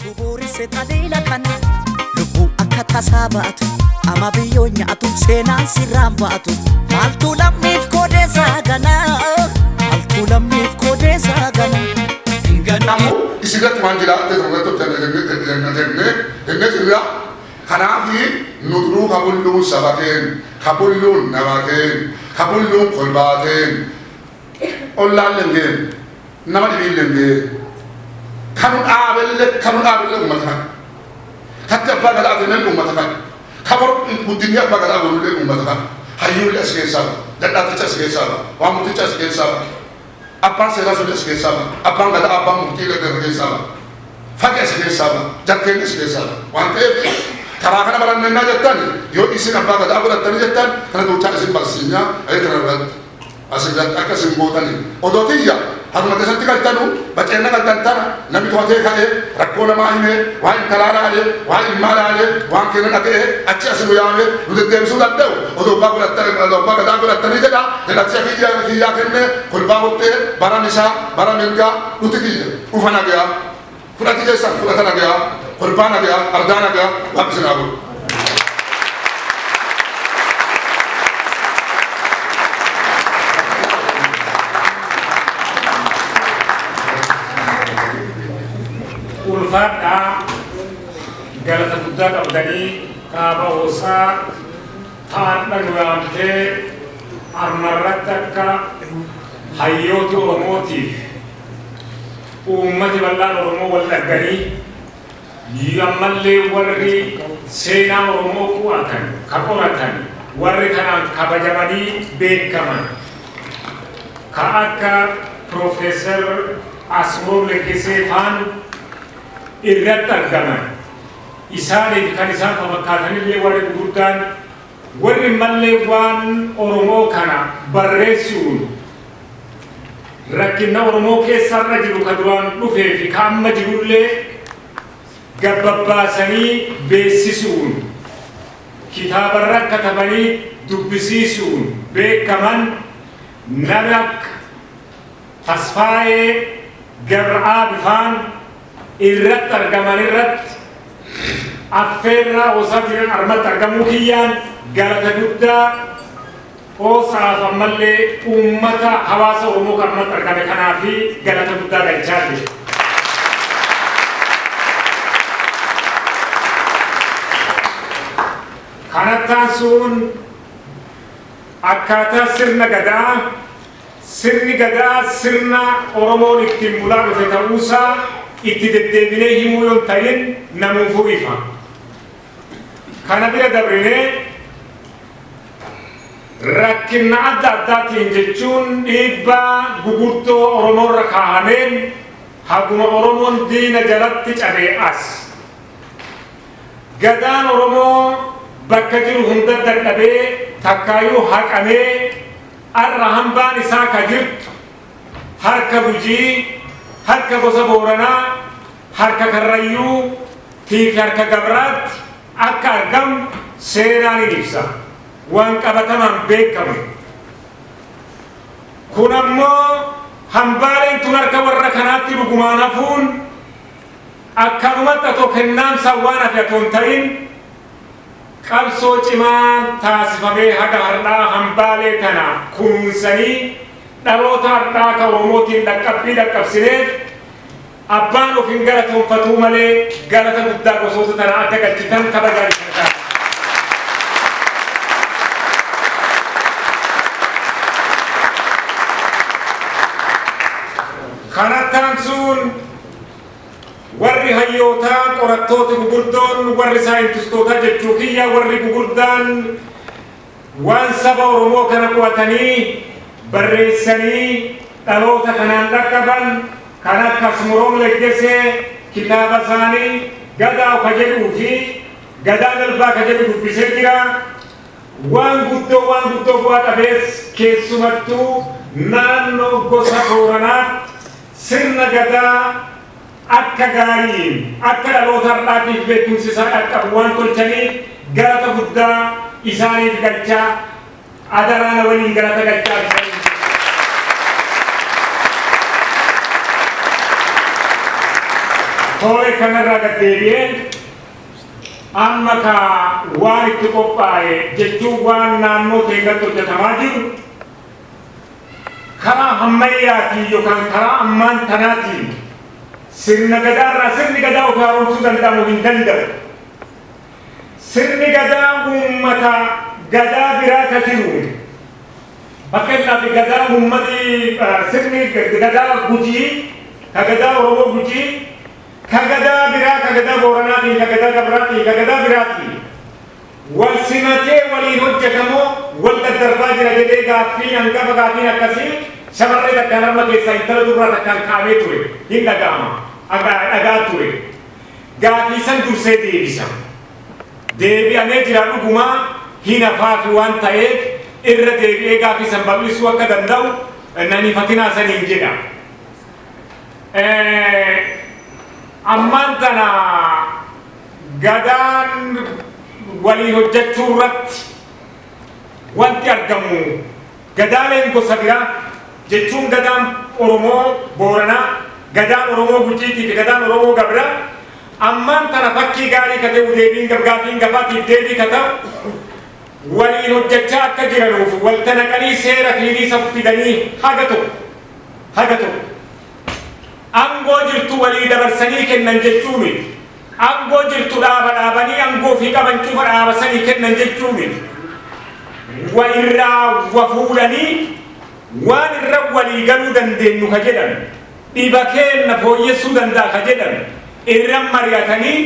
Kuburi setadila kan lubu akata sabatu ama biyo nyaatu senan sirambatu maltu lamif kode sagana maltu lamif kode sagana ingana isigat manjila te rogato tenne tira khanafi nudru kabullu sabaten kabullu nabaten kabullu qulbaten ollallen namadi billen kanun abel ummatan hatta bagal adnan ummatan kabar dunya bagal adnan ummatan hayul asgesa dada tachas gesa wa mutachas gesa apa se rasul gesa apa ngada apa mutila gesa fagas gesa jakken gesa wa ante tarakana baran najatan yo isina bagal abura tanjatan kana tu chas barsinya ay tanrat asgat akasim botani odotiya harma desan tikal tanu bacena kal tantara nabi to ate khae rakona mahime wa in kalala ale wa in mala ale wa kena nake acha asu yame ude dem sulat do odo bagula tar odo bagada bagula tani jada dela chafi ya kenne qurba hote baranisa baramenga utiki ufana gaya furati jesa furatana gaya qurbana gaya ardana gaya wapas nabu ulfadha galata guddaa qabdanii kaaba hoosaa taadha nuyaamtee armarratti akka hayyooti oromootiif uummati bal'aan oromoo wal dhagganii ammallee warri seenaa oromoo qu'atan ka qoratan warri kanaan kabajamanii beekaman ka akka Profeesar Asroor Lekkisee faan irratti argaman isaaniif kan isaan fakkaatanillee warri gurguddaan warri mallee waan oromoo kana barreessuun rakkina oromoo keessarra jiru ka duraan dhufee fi ka amma jirullee gabbabaasanii beeksisuun kitaabarra katabanii dubbisiisuun beekaman nama akka Tasfaayee Gabra'aa Bifaan irratti argaman irratti affeerraa osaatiin armatti argamuu kiyyaan galata guddaa hoosaaf ammallee uummata hawaasa oromoo kan armatti argame kanaa fi galata guddaa galchaa jiru. Kanattaan sun akkaataa sirna gadaa sirna oromoon ittiin bulaa dhufe ta'uusaa itti deddeebinee himuu yoon ta'in namuufuu ifa. Kana bira dabrinee rakkina adda addaatiin jechuun dhiibbaa gugurtoo oromoorra kaa'ameen haguma oromoon diina jalatti cabee as. Gadaan oromoo bakka jiru hunda dadhabee takkaayuu haqamee arra hambaan isaa ka jirtu harka Gujii, harka gosa Booranaa, harka Karrayyuu tiifi harka Gabraatti akka argamu seenaan ni ibsa. Waan qabatamaan beekamu. Kun ammoo hambaaleen tun harka warra kanaatti dhugumaan hafuun akkanumatti atoo kennaamsaan waan hafe atoo hin ta'in qabsoo cimaan taasifamee haga har'aa hambaalee tana kunuunsanii dhaloota har'aa ka oromootiin dhaqqabsineef abbaan of hin galatoonfatuu malee galata guddaa gosoota tana akka galchitan kabajaa isaa. Kanattaan sun warri hayyootaa qorattoota gugurdoon warri saayintistoota jechuu kiyya warri gugurdaan waan saba oromoo kana qo'atanii barreessanii dhaloota kanaan dhaqqaban kan akka Asmoroom Lekkisee kitaaba isaanii gadaa ka jedhuu fi gadaa galbaa ka jedhu dubbisee jira. Waan guddoo bu'aa qabees keessumattuu naannoo gosa Booranaatti sirna gadaa akka gaariin akka dhaloota har'aatiif beekumsi isaa dhaqqabu waan tolchaniif galata guddaa isaaniif galchaa adaraana waliin galata galchaa Tole kanarraa gad deebi'ee amma ka waan itti qophaa'e jechuun waan naannoo keenyatti hojjetamaa jiru karaa ammayyaatiin yookaan karaa ammaan tanaatiin sirna gadaarraa sirni gadaa of haaromsuu danda'amu hin danda'u. Sirni gadaa uummata gadaa biraa ka jiru fakkeenyaaf gadaa uummati sirni gadaa Gujii ka gadaa Oromoo Gujii ka gadaa biraa ka gadaa Booranaatiin ka gadaa Gabraatiin ka gadaa biraatiin wal simatee waliin hojjetamoo wal daddarbaa jira jedhee gaaffii hangafa gaaffiin akkasii shamarree takkaan harma keessaa intala durbaa takkaan kaa'amee ture hin dhaga'ama dhagaa ture gaaffii san dursee deebisa deebi'amee jira dhugumaa hin hafaafi waan ta'eef irra deebi'ee gaaffii san bal'isuu akka danda'u nan ifatinaa saniin jedha. Ammaan tana gadaan waliin hojjechuu irratti wanti argamu gadaaleen gosa biraa jechuun gadaan Oromoo Booranaa gadaan Oromoo Gujiitii fi gadaan Oromoo Gabraa ammaan tana fakkii gaarii ka ta'u deebiin gaaffiin gafaatiif deebii ka ta'u waliin hojjechaa akka jiranuuf walta naqanii seera fiiliisa fidanii haga tokko angoo jirtu walii dabarsanii kennan jechuun angoo jirtu dhaabanii angoo fi qaban cufa dhaabasanii kennan jechuun wa irraa wa fuudhanii waan irra walii galuu dandeenyu ka jedhan dhiba keenna fooyyessuu danda'a ka jedhan irra mari'atanii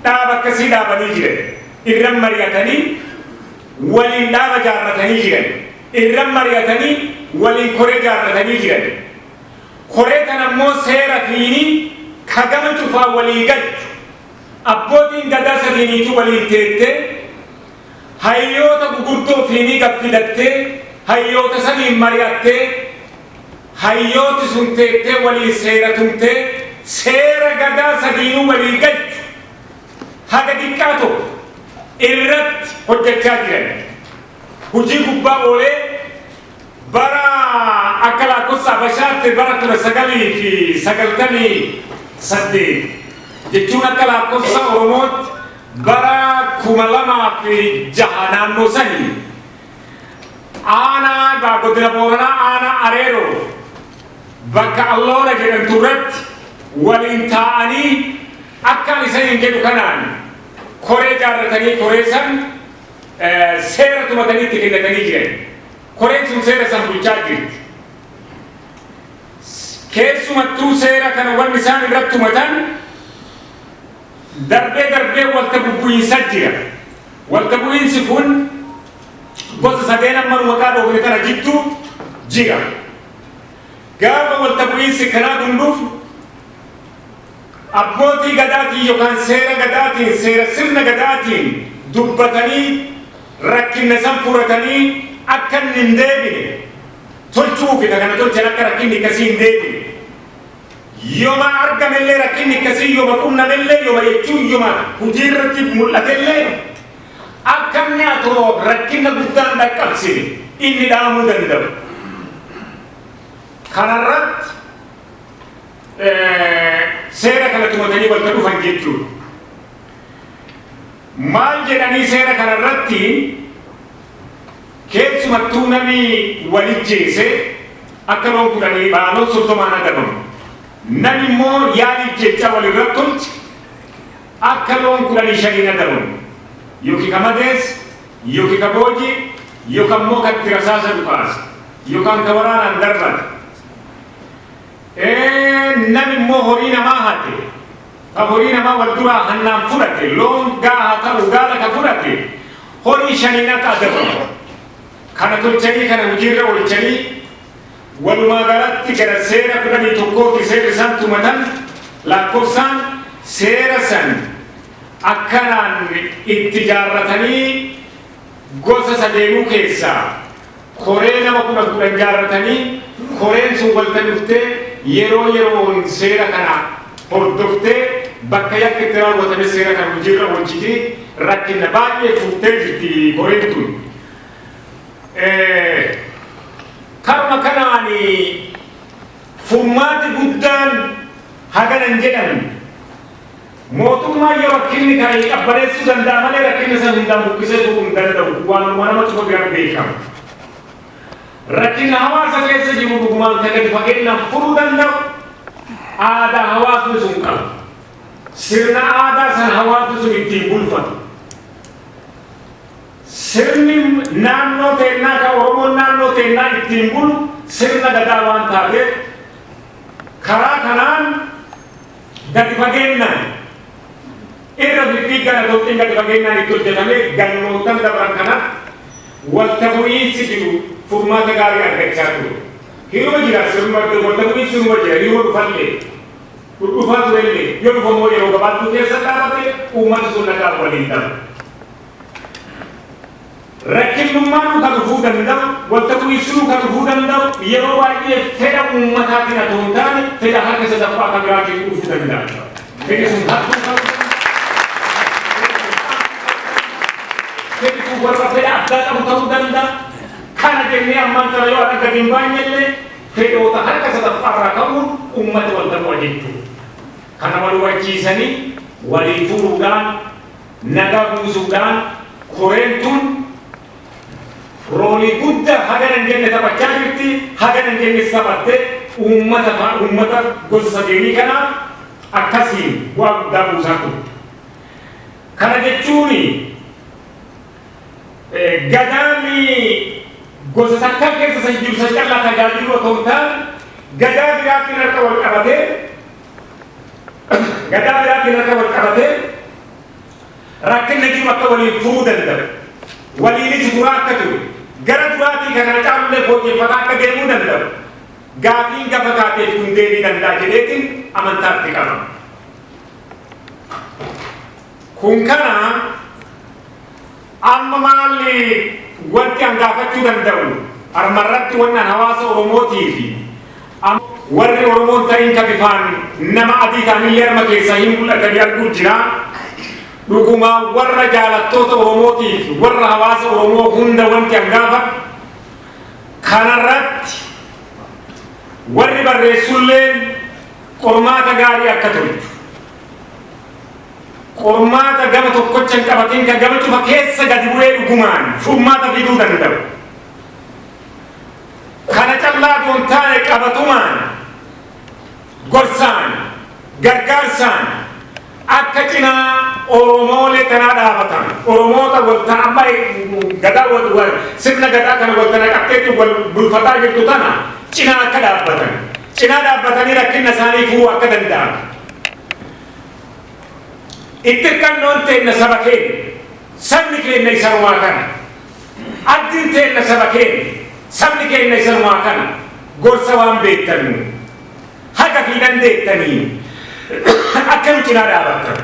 dhaaba akkasii dhaabanii jiran irra mari'atanii waliin dhaaba jaarratanii jiran irra mari'atanii waliin koree jaarratanii jiran koree kan ammoo seera fiini kagama cufaa walii galchu abbootiin gadaa sadiiniitu waliin teettee hayyoota gurguddoo fiinii gaffidattee hayyoota sadiin mari'attee hayyooti sun teettee waliin seera tumtee seera gadaa sadiinuu walii galchu haga xiqqaa tokko irratti hojjechaa jiran hujii gubbaa oolee bara akka lakkoofsa Habashaatti bara 1998 jechuun akka lakkoofsa Oromootti bara 2006 naannoo sanii aanaa godina Booranaa aanaa Areeroo bakka Alloora jedhamtu irratti waliin taa'anii akkaan isaniin jedhu kanaan koree jaarratanii koree san seera tumatanii itti kennatanii jiran. Koreen sun seera san bulchaa jirti. Keessumattuu seera kana wanni isaan irratti tumatan darbee walta bu'iinsa jira. Walta bu'iinsi kun gosa sadeen amma maqaa dhoofne kana jidduu jira. Gaafa walta bu'iinsi kanaa dunduuf abbootii gadaatiin yookaan seera gadaatiin seera sirna gadaatiin dubbatanii rakkinna san furatanii akka hin deebine tolchuufi kana tolchan akka rakkinni akkasii hin deebine yooma argamellee rakkinni akkasii yooma qunnamellee yooma jechuun yooma hojii irratti mul'atellee akka inni atoo rakkinna guddaan dhaqqabsine inni dhaamuu danda'u. Kanarratti seera kana tumatanii walta dhufan jechuudha. Maal jedhanii seera kanarratti keessumattuu namni walijjeese akka loon kudhanii baaloon soddomaan adabamu namni immoo yaadi jecha walirratti tolche akka loon 15 adabamu yookiin ka madees yookiin ka boojii yookaan immoo ka itti rasaasa dhukaasa yookaan ka waraanaan darbata namni immoo horii namaa hate ka horii namaa wal duraa hannaan fudhate loon gaaha ta'u gaala ka fudhate horii 5 akka adabamu. Kana tolchanii kana hojiirra oolchanii walumaa galatti gara seera 11 seera isaan tumatan lakkoofsaan seera san akkanaan itti jaarratanii gosa sadeenuu keessaa koree nama 10 jaarratanii koreen sun walta dhuftee yeroon seera kana hordoftee bakka yakka itti raawwatame seera kana hojiirra oolchitii rakkina baay'ee fuuttee jirti koreen tun. Karma kanaani furmaati guddaan haganan jedhan mootummaa yoo rakkinni kan qabbaneessuu danda'a malee rakkinni san hundaan buqqisee tuquu hin danda'u waan namatti tolan beekamu. Rakkinni hawaasa keessa jiru dhugumaan kan gadi fageenyaan furuu danda'u aadaa hawaasni sun qabu. Sirna aadaa san hawaasni sun ittiin bulfatu. Sirni naannoo teennaa kan Oromoon naannoo teennaa ittiin bulu sirna gadaa waan taateef karaa kanaan gadi fageenyaan irra fiiggana Itoophiyaa gadi fageenyaan itti hojjetamee galmootan dabran kana walta bu'iinsi jiru furmaata gaarii argachaa ture. Hiruma jira sirna walta bu'iinsi hiruma jira hiruma dhufaa turellee yoo dhufamoo yeroo gabaabduu keessa dhaabate uummata sun nagaa waliin dhabu. Rakkinummaan kan dhufuu danda'u walta bu'iinsi kan dhufuu danda'u yeroo baay'ee fedha uummataatiin otoo hin taane fedha harka sadaffaa kan biraatiin dhufuu danda'a. Fedhi sun harkuu ta'uu Jadi warra fedha addaa qabu ta'uu danda'a. Kana jennee ammaan kana yoo akka gadi hin baanyellee fedhoota harka sadaffaarraa qabuun uummata wal ta'uu jechuudha. Kana wal hubachiisanii walii furuudhaan nagaa buusuudhaan koreen tun roolii guddaa haganan jenne taphachaa jirti. Haganan jenne taphattee uummata gosa sadeenii kanaaf akkasiin bu'aa guddaa buusaa ture. Kana jechuuni Gadani gosa takka keessa san jiru san callaa tajaajilu otoo hin taane gadaa biraatiin harka wal qabatee rakkinna jiru akka waliin furuu danda'u. Waliinis furaa akka ture gara duraatii kana caallee fooyyeffataa akka deemuu danda'u. Gaafiin gafa taateef kun deebii danda'a jedheetiin amantaatti qaba. Kun kana amma maalli wanti hangaafachuu danda'u armarratti wannan hawaasa Oromootii fi warri Oromoon ta'in ka bifaan nama adii ta'anii yarma keessa hin mul'atanii arguu jira. Dhugumaa warra jaalattoota Oromootii fi warra hawaasa Oromoo hunda wanti hangaafa kanarratti warri barreessulleen qormaata gaarii akka tolchu. Qormaata gama tokkocha hin qabatin kan gama cufa keessa gadi bu'ee dhugumaan furmaata fiduu danda'u. Kana callaa doon taane qabatumaan gorsaan gargaarsaan akka cinaa Oromoolee kanaa dhaabatan Oromoota waltaa amma gadaa sirna gadaa kana waltana qabteetti wal bulfataa jirtu tana cinaa akka dhaabbatan cinaa dhaabbatanii rakkinna isaanii furuu akka danda'an. Ittirkannoon teenna saba keenya sabni keenya isanumaa kana addiin teenna saba keenya sabni keenya isanumaa kana gorsa waan beektanu haga fi dandeettanii akka nu cinaa dhaabattan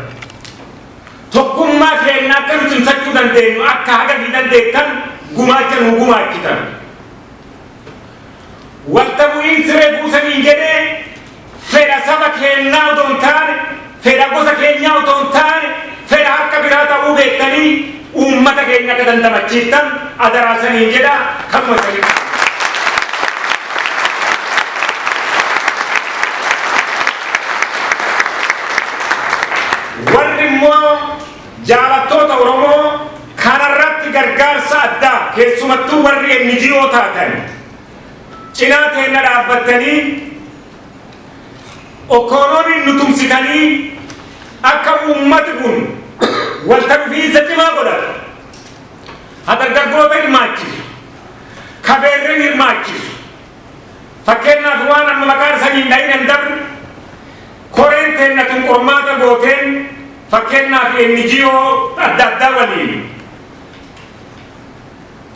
tokkummaa keenya akka nu cimsachuu dandeenyu akka haga fi dandeettan gumaacha nu gumaachitan. Walta bu'iinsi reefuu saniin jedhee fedha saba keenyaa otoo hin taane fedha gosa keenyaa otoo hin taane fedha harka biraa ta'uu beektanii uummata keenya akka dandamachiiftan adaraa saniin jedha kanuma sanii. Warri immoo jaalattoota Oromoo kanarratti gargaarsa addaa keessumattuu warri NGO taatan cinaa teenna dhaabbattanii Okonomin nutumsitanii akka uummati kun walta dhufiinsa cimaa godhatu. Dargaggoota hirmaachisu. Kabeerren hirmaachisu. Fakkeenyaaf waan amma maqaan saniin dhahin hin dabre koreen teenna tun qormaata gooteen fakkeenyaaf NGO adda addaa waliin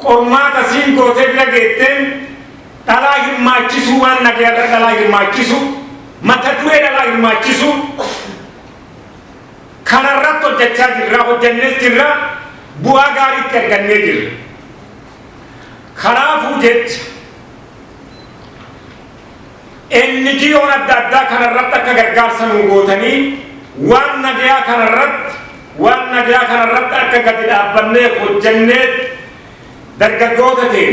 qormaata siin gootee bira geetteen dhalaa hirmaachisuu waan nagaarra dhalaa hirmaachisu mata duree dhalaa hirmaachisu kanarratti hojjechaa jirra hojjennes jirra bu'aa gaariitti argannee jirra. Kanaafuu jecha NGO'n adda addaa kanarratti akka gargaarsa nu gootanii waan nagayaa kanarratti akka gadi dhaabbannee hojjennee dargaggoota ta'e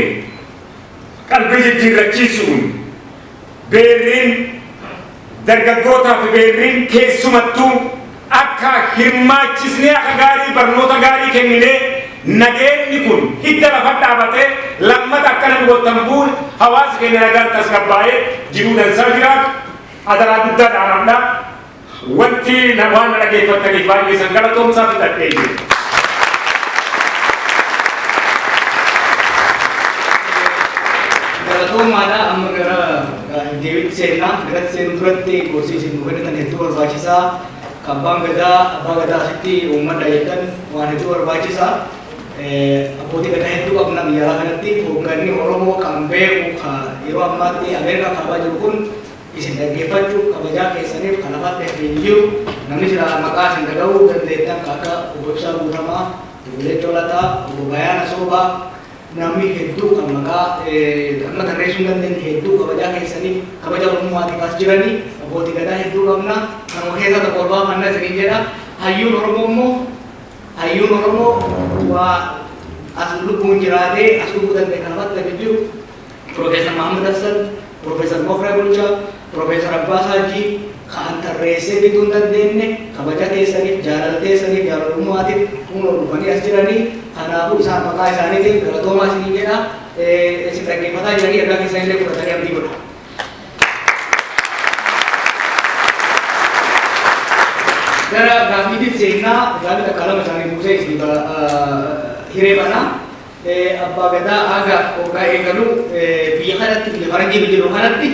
qalbii jijjiirrachiisuun beerriin dargaggootaa fi beerriin keessumattuu akka hirmaachisnee akka gaarii barnoota gaarii kenninee nageenyi kun hidda lafa dhaabatee lammata akka namni wottan buun hawaasa keenya nagaan tasgabbaa'ee jiruu dansaa jiraatu adaraa guddaa dhaanamdha. Wanti waan na dhageeffattaniif baay'ee san galatoomsaa fixadhee jiru. Galatoommaadha amma gara deebiitti seenaa gara seenuu duratti gorsii isin kennitan hedduu barbaachisaa. Abbaan gadaa asitti uummata jedhan waan hedduu barbaachisaa. Abbootii gadaa hedduu qabna biyya kanatti hoogganni Oromoo kan beeku yeroo ammaatti Ameerikaa kaabaa jiru kun isin dhaggeeffachuu kabajaa keessaniif kan lafaatti hin jiru namni jira maqaa isin dhaga'uu dandeettan akka obbo Ibsaa Guutamaa, Duulee Colataa, obbo Bayaana Soobaa namni hedduu kan maqaa amma tarreessuu hin dandeenye hedduu kabajaa keessaniif kabaja Oromummaatiif as jiranii abbootii gadaa hedduu qabna kanuma keessa tokko olbaa manna isiniin jedha hayyuun Oromoo waa as lubbuun jiraatee as lubbuu danda'e kan lafaatti jiru Profeesar Mahamud Hassan, Profeesar Mofraa Bulchaa, Profeesar Abbas Haji kan tarreessee bituu hin dandeenye kabaja keessaniif jaalala keessaniif jaalalummaatiif kun dhufanii as jiranii kanaafuu isaan maqaa isaaniitiin galatoomaa isinii jedha isin dhaggeeffataa jiranii ergaa keessanillee fudhatanii abdii godha. Gara gaafiitti seenaa gaafii takka lama isaanii buusee isin hiree banaa abbaa gadaa aagaa hoggaa eegalu biyya kanatti biyya faranjii jiru kanatti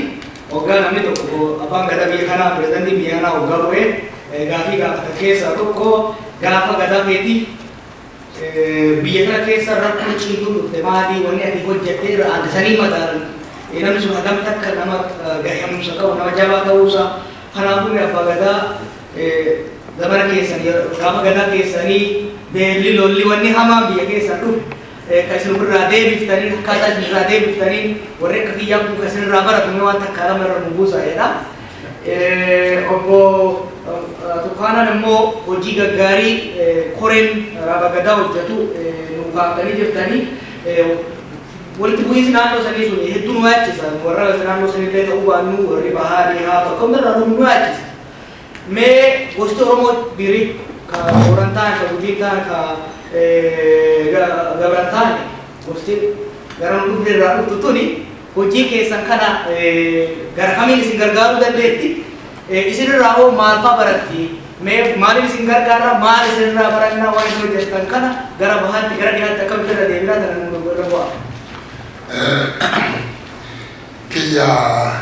hoggaa namni tokko abbaan gadaa biyya kanaa pirezidaantii biyya kanaa hoggaa bu'ee gaafii gaafata keessaa tokko gaafa gadaa feetii biyya kana keessa rakkoo ciituu dhufte maatii wanni ati hojjettee addisanii madaalan namni sun hagam takka nama gaheemsa qabu nama jabaa ta'uusaa kanaafuu abbaa gadaa zamana keessanii gaafa gadaa keessanii beelli lolli wanni hamaa biyya keessaa dhufu kasin irraa deebiftanii akkaataa isin irraa deebiftanii warri akka kiyyaa kun kasin irraa baratu waan takka lama irra nu buusaa'edha. Obbo Tukaanaan immoo hojii gaggaarii koreen raaba gadaa hojjetu nu kaaftanii jirtanii walitti bu'iinsi naannoo sanii sun hedduu nu yaachisa warra naannoo sanillee ta'uu baannu warri bahaa dhihaa bakka hundarraa nu yaachisa. Mee gosti Oromoo birii ka Boorantaan ka Gujiitaan ka Gabrantaan gosti gara nu dhufne irraa dhuftu tuni hojii keessan kana gara kamiin isin gargaaruu dandeetti isinirraa hoo maal fa'aa baratti maaliif isin gargaara maal isinirraa barannaa waan isin hojjettan kana gara bahaatti gara dhiyaatti akkamitti irra deebiraa kana nu irra bu'a. Kiyyaa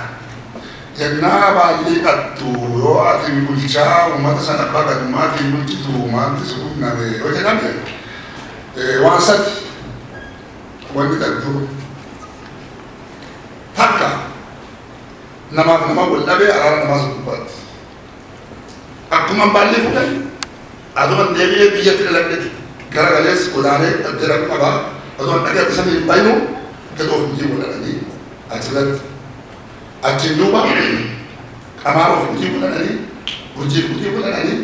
jennaa baay'ee qattu yoo ati bulchaa uummata sana baqadumaatiin bulchitu maanti sun uumame yoo jedhame waan sadi wanni qattu takka namaaf nama wal dhabee araara namaa sun gubbaatti akkuma baay'ee fuudhan aduun deebi'ee biyyatti dhaladhe gara galees godaanee dhabdee rakku qabaa aduun dhagaatti sana hin baay'inu gadoof hojii godhanii achirratti achiin duuba qamaaroof hojii godhanii hojiif hojii godhanii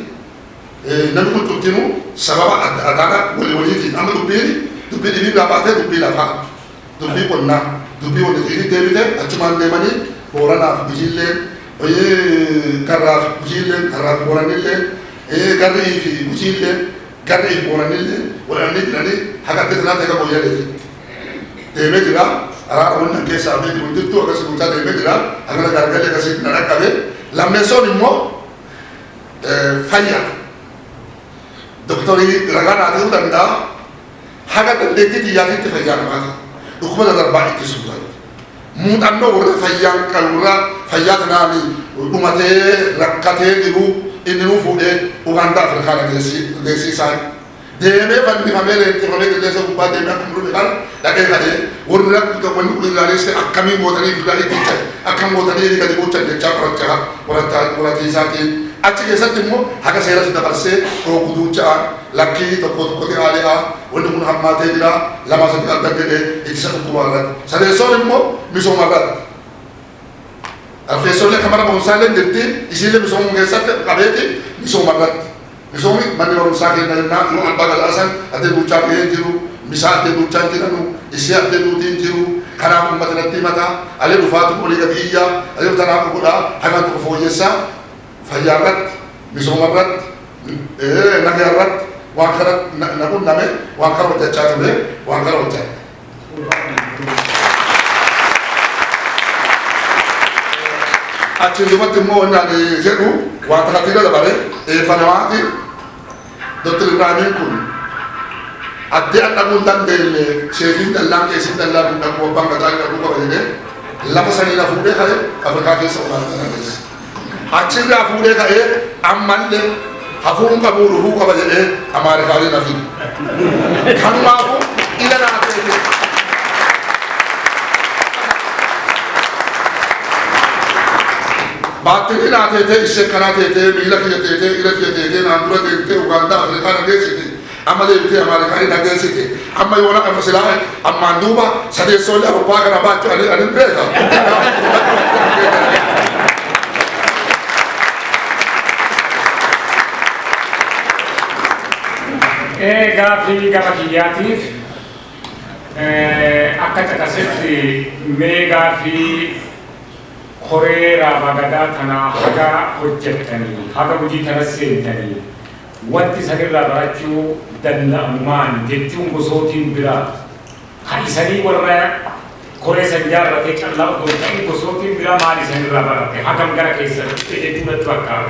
namni kun tuttinuu sababa adda waliitiin amma dubbii dhibiirraa baatee dubbii lafaa dubbii qonnaa dubbii waliitiin deebite achumaan deemanii booranaaf hojiillee garraaf hojiillee garraaf booranillee garrii fi hojiillee garrii fi booranillee wal'aanii jiranii haqatti sanaa ta'e qabu jedhee deemee jira. Araara wannan keessaa fi jirtu akkasii guutaa deemee jira akkana gargalee akkasii na dhaqqabe lammeessoon immoo fayyaa doktorii ragaa naa ta'uu danda'a haga dandeettii xiyyaatiitti fayyaa namaati dhukkuba darbaa ittisuu danda'a muuxannoo warra fayyaan qalurra fayyaa tanaani dhumatee rakkatee jiru inni nuu fuudhee Ugaandaa Afrikaa geessisaan deemee fannifamee leenxifamee qilleensa gubbaa deemee akkuma dhufe kan dhaqee kadhee warri wanni kun ilaalesse akkamiin gootanii fidaa itticha akkam gootanii gadi buuchan jechaa qorachaa qoratiisaatiin achi keessatti immoo haga seeras dabarsee dhookutuuchaa lakkii tokko tokkotti haali'aa wanni kun hammaatee jira lama sadi adda jedhee ittisa dhukkubaarratti sadeessoon immoo misoomarratti alfeessoollee kamara boonsaallee jirti isiillee misoomuu keessatti qabeeti misoomarratti misoomni manni barumsaa keenya jennaa yoo abbaa galaasan adda duuchaa gahee jiru misaa adda duuchaan jiranu isii adda duutiin jiru kanaaf uummatinatti mataa alee dhufaatu olii gadi iyyaa alee tanaaf godhaa hagaan tokko fooyyessaa fayyaa irratti misooma irratti nagaa irratti waan kana naqunname waan kana hojjechaa ture waan kana hojjechaa. Achiin duubatti immoo waan jedhu waan takkatti dabale eebba namaati Dr. Ibrahimiin kun addee an dhaquu hin dandeenye sheekiin dallaan keessin dallaan hin dhaquu abbaan gataa hin dhaquu qaba jedhee lafa sanii na fuudhee ka'ee Afrikaa keessa olaanaa dandeesse. Achirraa fuudhee ka'ee ammallee hafuun qabuu dhufuu qaba jedhee Ameerikaalee na fide. Kanumaafuu ila naa ta'e. Baattirii naa teetee ishee kanaa teetee miila kiyya teetee ila kiyya teetee naan dura deemtee Ugaandaa Afrikaa nageessite amma deebitee Ameerikaanii nageessite amma yoona amma silaa ammaan duuba sadeessoolee Awurooppaa kana baachuu ani beeka. Gaaffii gama kiyyaatiif akka caqasetti mee gaaffii koree raabagadaa tanaa haga hojjettanii haga hojii kana seentanii wanti sanirraa barachuu danda'amumaan jechuun gosootiin biraa kan isanii warra koree san jaarratee callaa otoo ta'in gosootiin biraa maal isanirraa baratte hagam gara keessatti jechuudatti fakkaata.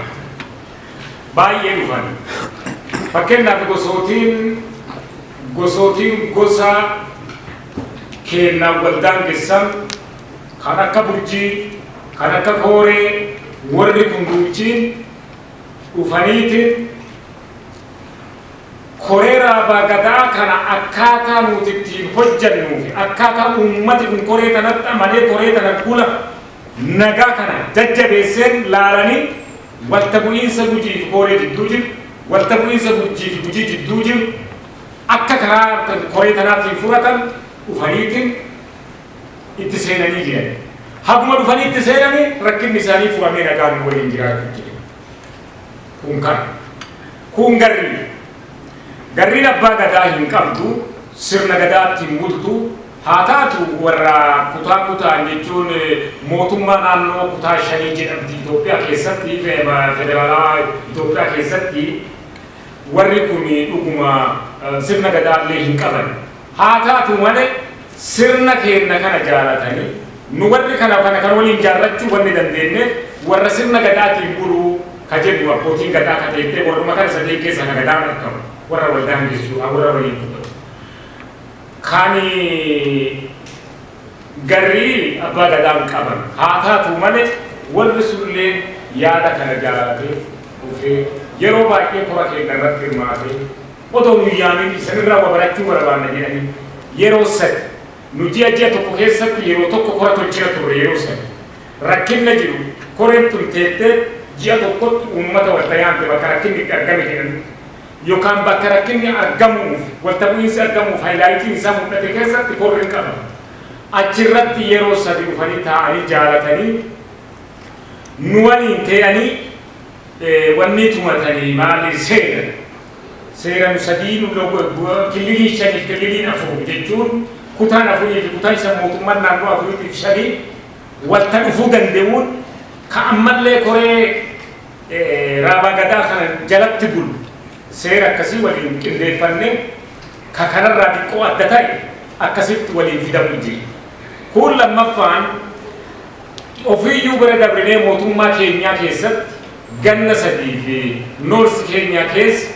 Baay'ee dhufan. Fakkeenyaaf gosootiin gosa keennaaf waldaan keessan kan akka burjii kan akka kooree warri kunduuchiin dhufaniitiin koree raabagadaa kana akkaataa nuti ittiin hojjannuu fi akkaataa uummati kun koree kanatti amanee koree kana kula nagaa kana jajjabeesseen laalanii walta bu'iinsa gujii fi kooree jidduu jiru walta bu'iinsa gujii fi gujii jidduu jiru akka karaa koree kanaatiin furatan dhufaniitiin itti seenanii jiran. Haguma dhufanii itti seenanii rakkinni isaanii furamee nagaan waliin jiraachuu jiru. Kun garriin abbaa gadaa hin qabdu sirna gadaatti hin bultu haa taatu warra kutaa kutaan jechuun mootummaa naannoo kutaa 5 jedhamti Itoophiyaa keessatti federaalaa Itoophiyaa keessatti warri kun dhuguma sirna gadaallee hin qaban haa taatu malee sirna keenya kana jaalatanii nu warri kana kan waliin jaarrachuu wanni dandeenyeef warra sirna gadaatiin buluu ka jedhu abbootiin gadaa ka ta'e warruma kana sadeen keessa ka gadaan argamu warra waldaan geessu warra waliin tuqatu. Kani garrii abbaa gadaan qaban haa taatu malee warri sullee yaada kana jaalatee dhufee yeroo baay'ee kora keenya irratti hirmaatee otoo nuyyaamin isanirraa barachuu barbaanna jedhanii yeroo sadi nu ji'a tokko keessatti yeroo tokko kora tolchina turre yeroo sadi rakkinna jiru koreen tun teettee ji'a tokkotti uummata walta yaante bakka rakkinni itti argame jedhan yookaan bakka rakkinni argamuuf walta bu'iinsi argamuuf haayilaayitiin isaa mul'ate keessatti korriin qaba. Achirratti yeroo sadi dhufanii taa'anii jaalatanii nu waliin ta'anii wanni tumatanii maali seeran sadii nu kililii 5 kililii 4 jechuun kutaan 4 fi kutaan isa mootummaan naannoo 4 fi 5 walta dhufuu danda'uun ka ammallee koree raabagadaa kana jalatti bulu seera akkasii waliin qindeeffannee ka kanarraa xiqqoo adda ta'e akkasitti waliin fidamu jira. Kun lammaffaan ofiiyyuu bira dabrinee mootummaa keenyaa keessatti ganna sadii fi noorsi keenyaa keessa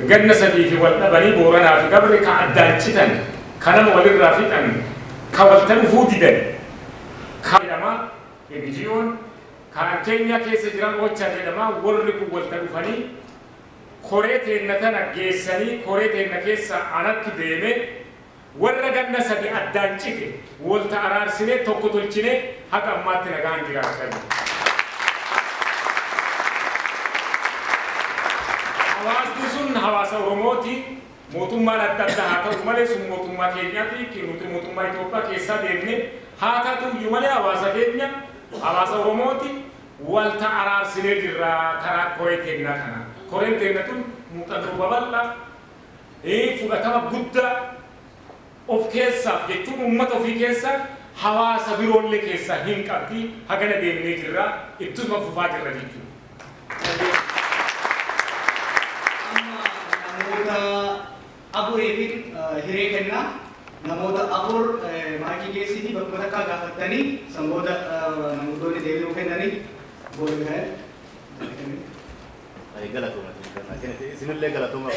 ganna sadii fi wal dhabanii booranaa fi gabri ka addaan citan ka nama walirraa fixan ka walta dhufuu didan ka jedhama egijiyoon kan keenyaa keessa jiran ochaa jedhama warri kun walta dhufanii koree teenna tana geessanii koree teenna keessa anatti deeme warra ganna sadi addaan cite walta araarsinee tokko tolchine haga ammaatti nagaan jiraatan. Hawaasni sun hawaasa Oromooti mootummaan adda addaa haa ta'u malee sun mootummaa keenyaati nuti mootummaa Itoophiyaa keessaa deemne haa ta'u iyyuu malee hawaasa keenya hawaasa Oromooti walta araarsinee jirra karaa koree teenna kana. Koreen teenna tun muuxannoo babal'aa fudhatama guddaa of keessaaf jechuun uummata ofii keessaaf hawaasa biroollee keessaa hin qabdi hagana deemnee jirra ittuma fufaa jirra jechuudha. Namoota afurii hiree kennaa namoota afur maakii geessiti bakka takkaa gaafattanii sanboota namoonni deebi'uu kennanii boodee ka'e. Galatuma isinillee galatuma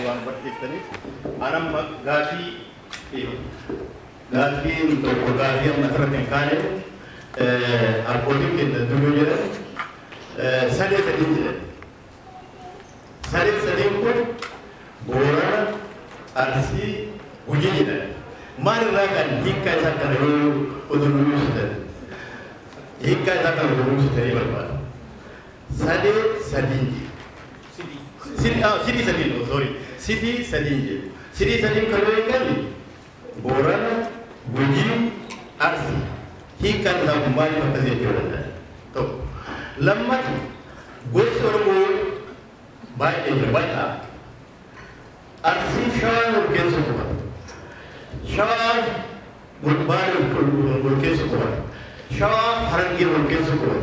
waan barsiiftaniif anamma gaafii tokko gaafii amma irratti hin kaane abbootiin keenya duruu jedhan sadeen jedhan sadeen kun Boorana Arsii Gujii jedhan maalirraa kan hiikkaa isaa kana yoo oduu ibsitan hiikkaa isaa kana oduu ibsitanii barbaada sadeen Sidi sadin, sorry. Sidi sadin. Sidi sadin kalau ikan Borana, Gujii, Arsi. Hikan tak kembali pada sejarah. Tuh. Lambat Gustorbo baik berbaca. Arsi Shah berkesukuan. Shah berkesukuan. Shah Harangir berkesukuan.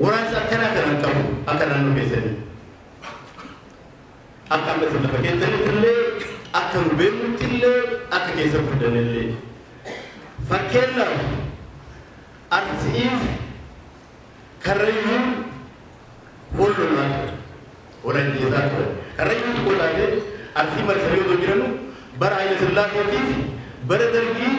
Orang seakan-akan kamu akan anu besar. Akan bersama kita tille, akan beru tille, akan kisah perdana. Fakirlah arsif karena holonat orang jihad. Karena kita ada arsif bersama dengan berai sebelah kiri, berdergi,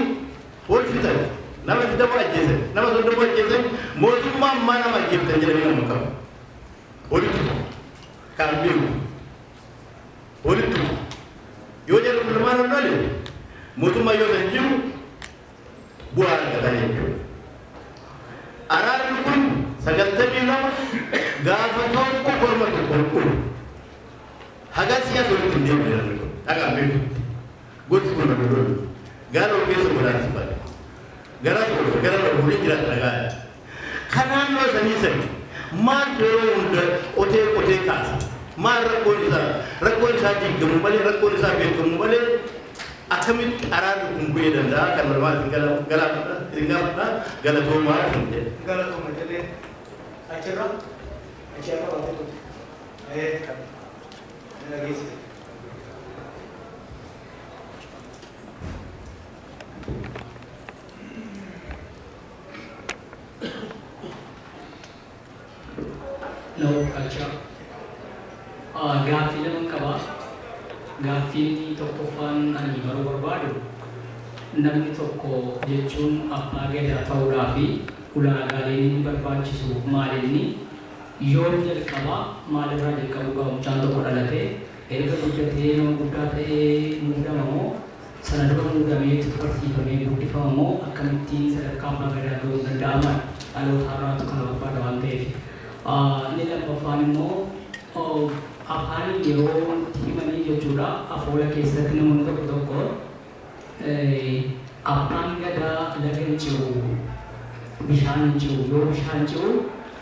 holfitan. Nama kita buat jasa, nama sudah buat jasa. Motu mana macam kita jadi nama kamu. Holfitan, kambing. Olitu, yo jadi pelemahan lagi. Mutu mayo senjum, buat katanya itu. Arar pun sangat terbilang, gafatong korma tu. Hagas siapa sulit dia bilang itu. Agak begitu. Gus pun dulu. Garo kesu bulan sebab. Garo boleh tidak teragak. Kanan lo seni. Mar terus ote kas. Mar rakon sa di kembali rakon sa be kembali akamit arar kumbuye danda kan normal tinggal galatoma jadi acara waktu itu lagi sih acara Gaaffii lama qaba. Gaaffii tokkoffaan ani baruu barbaadu namni tokko jechuun abbaa gadaa ta'uudhaa fi ulaagaaleen inni barbaachisu maalinni yoom jalqaba maalirraa jalqabuu qaba mucaan tokko dhalatee erga guddatee nama guddaa ta'ee muudama moo sana dura muudamee barsiifamee guddifama moo akkamittiin sadarkaa abbaa gadaa ta'uu danda'ama dhaloota har'aatu kana barbaada waan ta'eef. Inni lammaffaan immoo afaan yeroo himanii jechuudha afoola keessatti namoonni tokko abbaan gadaa laga hin ci'u bishaan hin ci'u yoo bishaan ci'u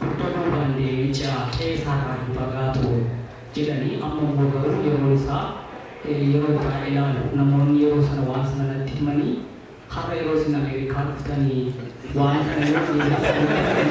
furtuu baandee miicaa keessaarraa hin fagaatu jedhanii amma immoo garuu yeroo isaa yeroo isaa ilaalu namoonni yeroo sana waan sana natti himanii har'a yeroo isin Ameerikaa dhuftanii waan kana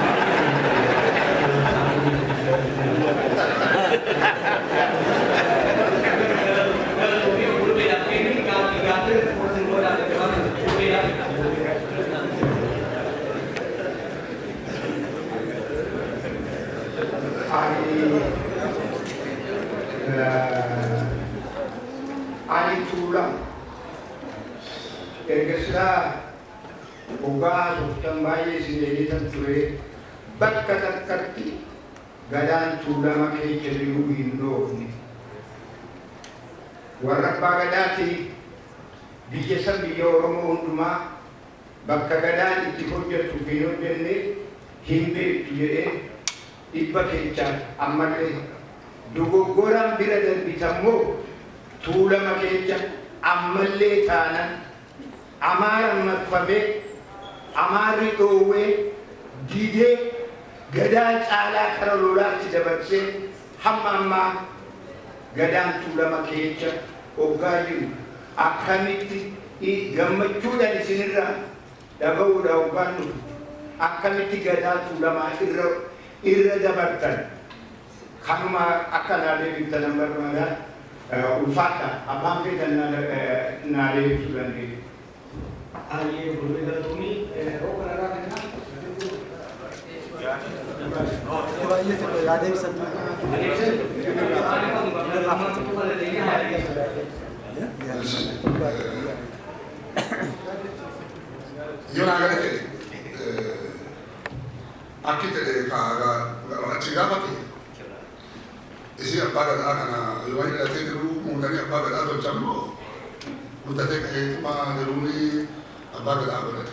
Ali tulang ergaslah ugas utang bayi sendiri tentu bakkat kati gadaan tulang makai ceriu Indo ni warna bagadati dijasa bioromo unduma bakka gadaan itu hujjat tufino jenne himbe tujere ibba kecha amale dogoggoran bira darbitammo tuulama kecha ammallee taanan amaaran marfame amaarri dhoowwee didee gadaa caalaa kara lolaatti dabarsee hamma ammaa gadaan tuulama kecha hoggaa jiru akkamitti gammachuudhaan isinirraa dhaga'uudhaaf hubannu akkamitti gadaa tuulamaa irra dabartan kanuma akka naalee bittan barbaada ulfaadha abbaan feetan naalee ibsuu dandeenya. Haalli gurguruu galatoomii roga irraa kan io non avrei anche te ci gafati e si appaga da kana io vai da te ru mundani appaga da to jammo udate che ma de runi appaga da bole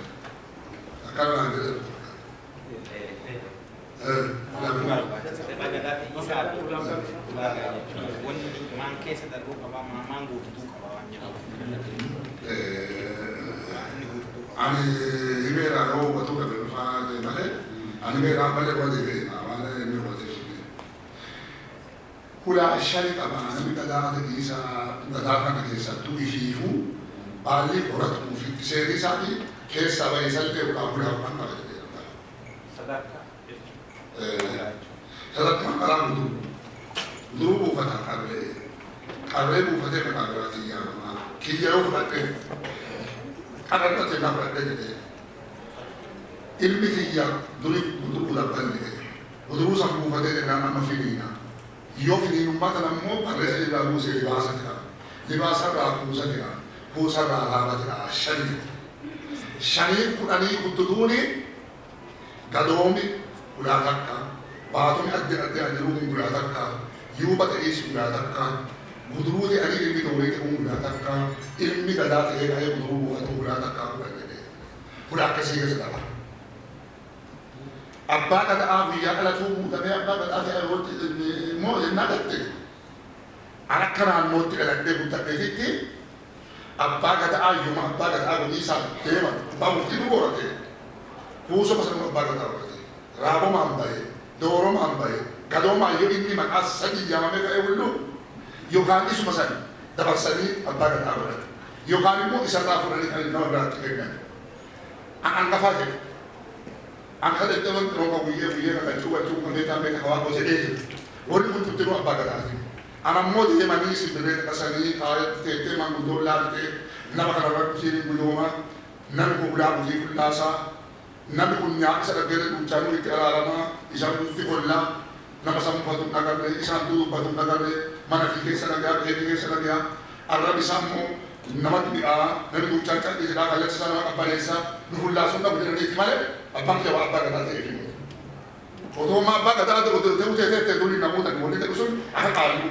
akala anche ani himera no batuka be fa de male ani mera male ko de na male me ko de kula sharika ba ani kada de isa kada kana de sa tu ififu bali orat ku fi seri sati ke sa ba isalte ko kula kan male de sadaka sadaka karamu duru fata karre bu fate ka karati ya ma ki yo fate karena tu nak berada di ilmu dia dulu butuh lapan ni, butuh sampu pada dengan nama filina. Yo filina umpat dalam mo pada saya lalu saya libasa aku saja, pusat Allah baca syarif Qurani butuh ni, gadomi ulatakkan, batumi ada rumah ulatakkan, yubat isi ulatakkan. Guduru te ani ilmi dole te ulatakka ilmi kada te ay guduru wa ulatakka ulade ulaka siga sedala abba kada awiya ala tu da me abba kada ay wot mo nadatte arakana mo te ala de buta te abba kada ayu ma abba kada agu isa tema ba mo tidu gorate puso pasan abba kada gorate rabo mambaye doro mambaye kado ma yo inni makas sadi jamame ka ewlu Yohani isu masani, dapat sani abbaga tawarat. Yohani mo isa tafurani kali na berat dengan. Angka faje. Angka de teman terongka buye ka cuba meta meta hawa ko sede. Ori pun tutiro abbaga tawati. Ana mo de mani si bere kasani kayat te mangu dollar te nama kana sini buloma nan ko bula buji kullasa nan ko nya sa bere ucanu ikrarama isa musti kolla nama sampatu nagare isa tu patu nagare mana fikir sana dia Arab Islamu nama tu dia nabi tu cakap di sana kalau sana apa lesa nuhullah sunna betul ni timale apa yang jawab apa kata itu foto ma apa kata itu betul te dulu namu tak boleh tak usul kalu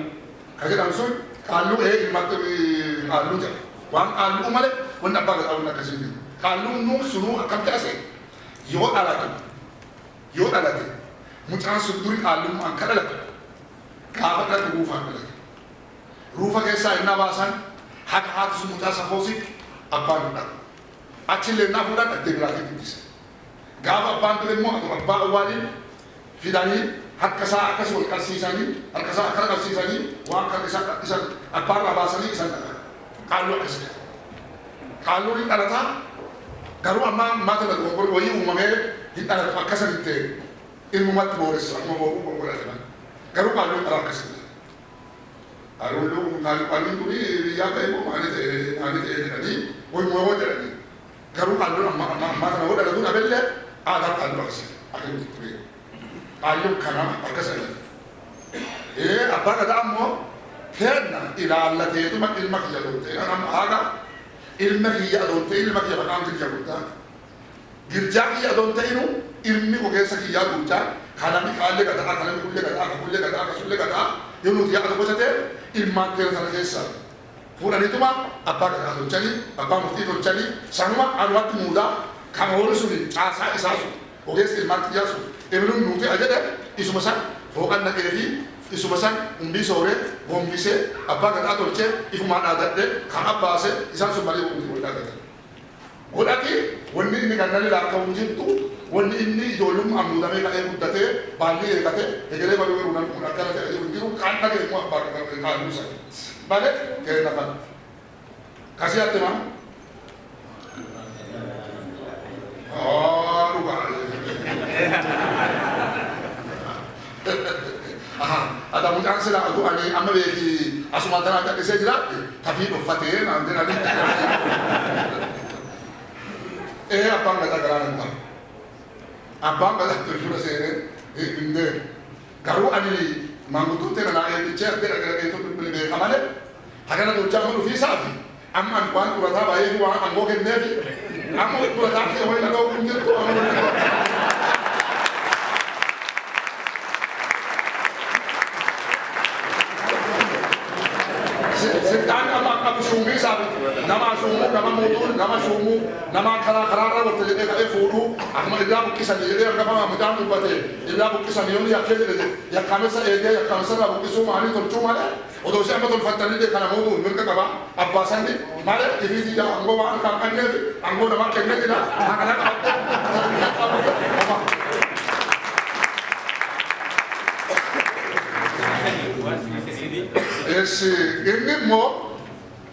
kaje usul kalu matu kalu je wan kalu male wan apa kata awak kasih kalu nu sunu akan terasa yo alatu muncul suduri kalu angkat alatu kapan lagi rufa kesa ina basan hak sumuta sahosik abban da achile na fuda da degrati kisa gava bandle mo to abba walin fidani hak kasa akasul kasisani wa kasa abba basani sana kalu asda kalu ri alata garu amma mata da gongor wayi umame hidana akasa inte ilmu mat boris mo garu kalu arakasa Arulu ngalu tuli ya kai mo ane te tadi oi mo tadi garu kalu ma na hoda la duna belle ada kalu kasi akan tuli kalu kana akasa apa kata ammo kena ila Allah te tu mak ilmak ya dote ana aga ilmak ya dote ilmak ya bakam te jabuta girja ya dote inu ilmi ko kesa ki ya dote kana mi kalle kata kana mi kulle kata sulle kata yunu dia kata bosate ilmak ke sana kesa pura itu mah apa kata tu cari apa mufti tu cari sanuma anwat muda kamu harus suri asa isasu oke ilmak ya su ebelum nuti aja deh isu masan fokan nak evi isu masan umbi sore bombise apa kata tu cek ifu mana ada deh kana base isan sumali umbi boleh kata Odati, wani ini kan nali lakau mungkin tu, wani ini jolum amuda mereka yang udate, bali yang kate, egere baru unan kata jadi mungkin kan lagi mau apa kata kan lusa, balik ke dapat kasih hati mah, dhugaa. Ada mucaan sila aku ani amma beeki asuma tanaa gadhisee jiraatti tafii dhuffatee naan jedhanii. Abbaan gadaa garaa nan ta'a. Abbaan gadaa turshura seenee hindee garuu ani maanguddoon ta'e naa eebbichee addee dhagarageetu beeka malee hagana gochaa amma dhufiisaa fi amma ani waan xurataa baay'ee fi waan angoo kennee fi amma xurataa kee wayii dhaga'uu hin jirtu Setan apa sumi sahabat nama sumu nama motor nama sumu nama kara waktu jadi kaya foto aku ida bukisan jadi aku apa macam tu bate ida bukisan ini ya kaya jadi ya kami saya ya kami saya bukisu mani tercuma lah atau saya betul fatani deh karena mau mereka kaba apa sandi malah ini dia anggo angkat anggo nama kena tidak anak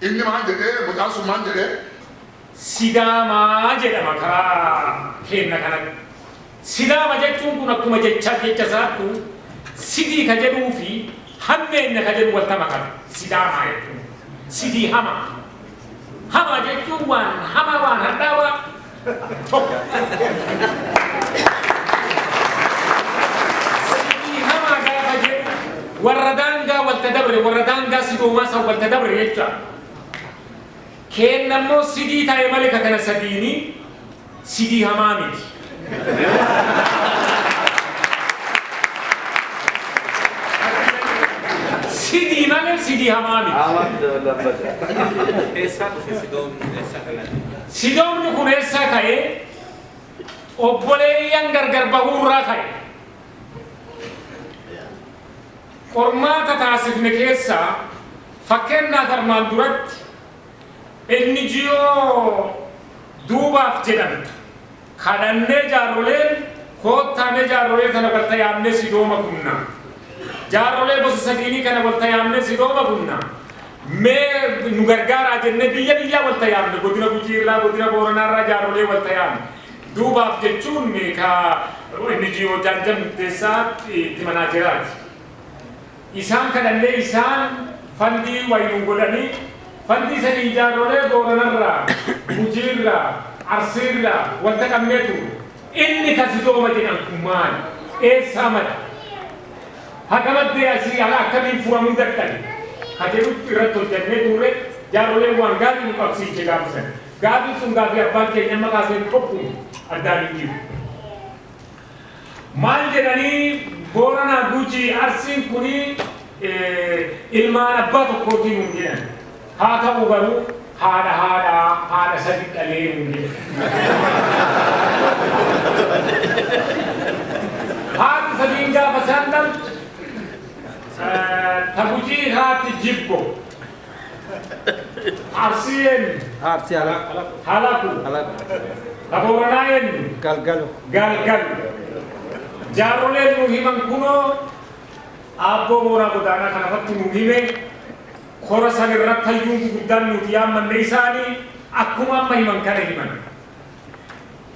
ini mah jadi mudah suman jadi Sidama jedhama karaa kenna kana sidama jechuun kun akkuma jecha saattu sidii ka jedhuu fi hammeenna ka jedhu wal tama kana sidama jechuun sidii hama jechuun waan hama waan hadhaawa tokko sidii hama gaafa jedhu warra daangaa wal tadabre warra daangaa sidoomaa san wal tadabre jecha kennammoo sidii ta'e malee kana sadiini sidii hamaa miti. Sidii malee sidii hamaa miti. Sidoomni kun eessaa ka'e obboleeyyan gargar bahuurraa ka'e. Qormaata taasifne keessaa fakkeenyaaf armaan duratti NGO duubaaf jedhamtu kadhannee jaarroleen koottaanee jaarrolee kana walta yaamnee sidooma kunna jaarrolee gosa sadiinii kana walta yaamnee sidooma kunna mee nu gargaaraa jennee biyya walta yaamne godina Gujiirraa godina Booranaarraa jaarrolee walta yaamne duubaaf jechuun ka NGO jaanjam murteessaa itti manaa jiraati isaan kadhannee isaan fandii waynuun godhanii Fanti sadi jaarrolee Booranarraa, Gujiirraa, Arsiirraa wanta qabneetu inni ka sidooma jedhan kun maali? Eessaa mala? Hagamaddee asii akkamiin furamuu dadhabe? Ka jedhutti irratti hojjannee turre jaarroleen waan gaafii nu qabsiise gaafsan. Gaafiin sun gaafii abbaan keenya maqaaseen tokkuun addaan hin jiru. Maal jedhanii Booranaa Gujii Arsiin kunii ilmaan abbaa tokkootiin hin jedhan. Haa ta'u garuu haadha sadi dhalee hin jedhe. Haati sadiin gaafa isaan dhaltu ta Gujii haati jibbo. Arsiyeen halaku. Ta Booranaa eenyu galgalu. Jaarroleen nu himan kunoo abboo mooraa godaanaa kanarratti nu hime kora san irratti hayyuun guddaan nuti yaammanne isaanii akkuma amma himan kana himan.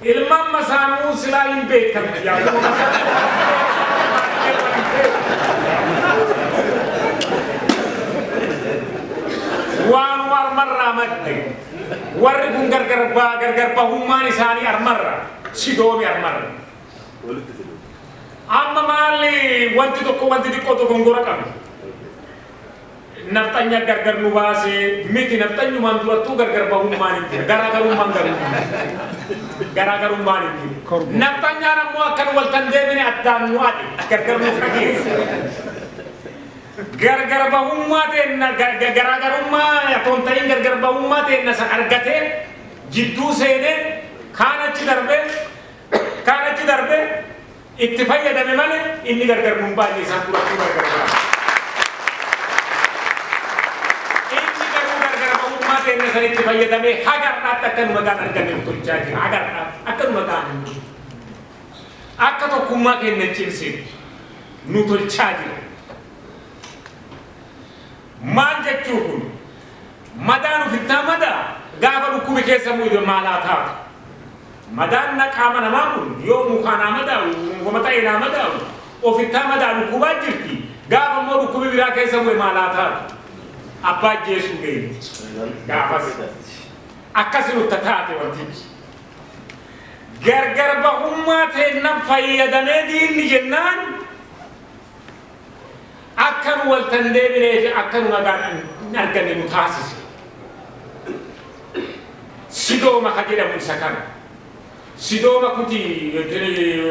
Ilmaan masaanuu silaa hin beekamti yaaduma waan armarraa madde warri kun gargar bahummaan isaanii armarra sidoomi armarra. Amma maalli wanti tokko wanti xiqqoo dogongora qabu. Naftanya gargar nu baase miti naftanyumaan durattuu gargar bahummaan hin jiru garaagarummaan hin jiru naftanyaan ammoo akkan waltan deebine addaan nu ade gargar nu fageesse gargar bahummaa teenna garaagarummaa atoon ta'in gargar bahummaa teenna san argatee jidduu seenee kaanachi darbe itti fayyadame malee inni gargar nu baay'ee isaan durattuu gargar Tena sani itti fayyadamee hagarnaatti akkanuma gaan arganne nu tolchaa jira hagarnaatti akkanuma gaan akka tokkummaa keenya cimsine nu tolchaa jira. Maal jechuu kun madaa nu fittaa madaa gaafa dhukkubi keessa muudee maalaa taatu Madaan qaama namaa kun yoo mukaan madaa'u goma ta'ee madaa'u ofittaa madaa'u dhukkubaa jirti. Gaafa immoo dhukkubi biraa keessa bu'e maalaa taatu? Abbaa Jeesuu ga'e. Gaafas akkasuma taate wantichi. Gargar bahummaa ta'e fayyadamee diinni jennaan akkan waltan deebilee fi akkan magaan arganne nu taasise. Sidooma ka jedhamu isa kana. Sidooma kuti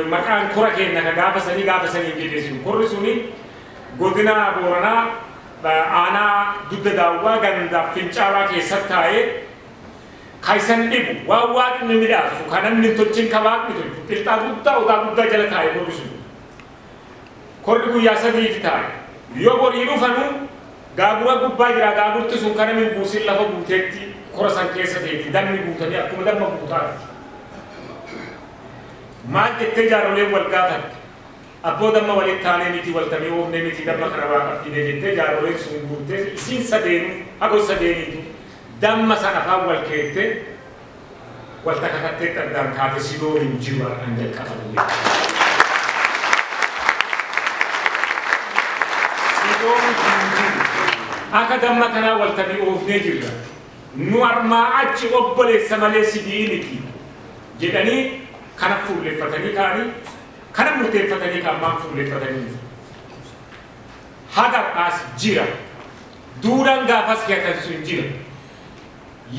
maqaan kora kenna ka gaafa sanii jedheesu. Korri suni godina Booranaa aanaa dugda daawwaa ganda Fincaalaa keessatti taa'ee kaisan dhibu waa waaqni midhaasu kan namni tolchin ka waaqni tolchu qilxaa guddaa odaa guddaa jala taa'e korri sun. Korri guyyaa sadiif taa'e. Yoo borii dhufanu gaagura gubbaa jira gaagurti sun kana min buusin lafa buuteetti kora san keessa ta'etti dammi guutanii akkuma damma guutaatti. Maal jettee jaaroleen wal gaafatte abboo damma walitti taanee miti waltamee oofnee miti damma kana waaqa fidee jettee jaaroleen sun guutee isiin sadeenu hagoo sadeeniitu damma sana afaan wal keette wal takakattee addaan kaate sidoo hin jiru an jalqabatu. Akka damma kanaa waltamee oofnee jirra. Nu armaa achi obboleessa malee sidiiniti jedhanii kana fuulleeffatanii kaanii kana murteeffatanii kaammaan fuulleeffatanii hagadhaas jira duudhaan gaafas keekan sun jira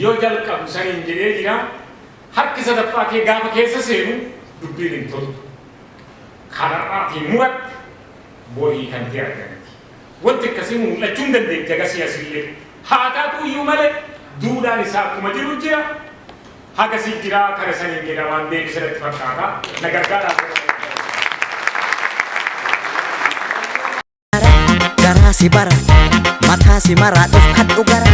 yoo jalqabu saniin jedhee jira harki sadaffaa kee gaafa keessa seenu dubbiin hin toltu kanarraatiin muratti borii kan ta'e arganati wanti akkasii mul'achuu hin dandeetti agarsiisa asillee haa taatu iyyuu malee duudhaan isaa akkuma jiru jira haga si jira kana saniin jedha waan deebisa irratti fakkaata na gargaara. Garaa si bara mataa si maraa dhufkadhu gara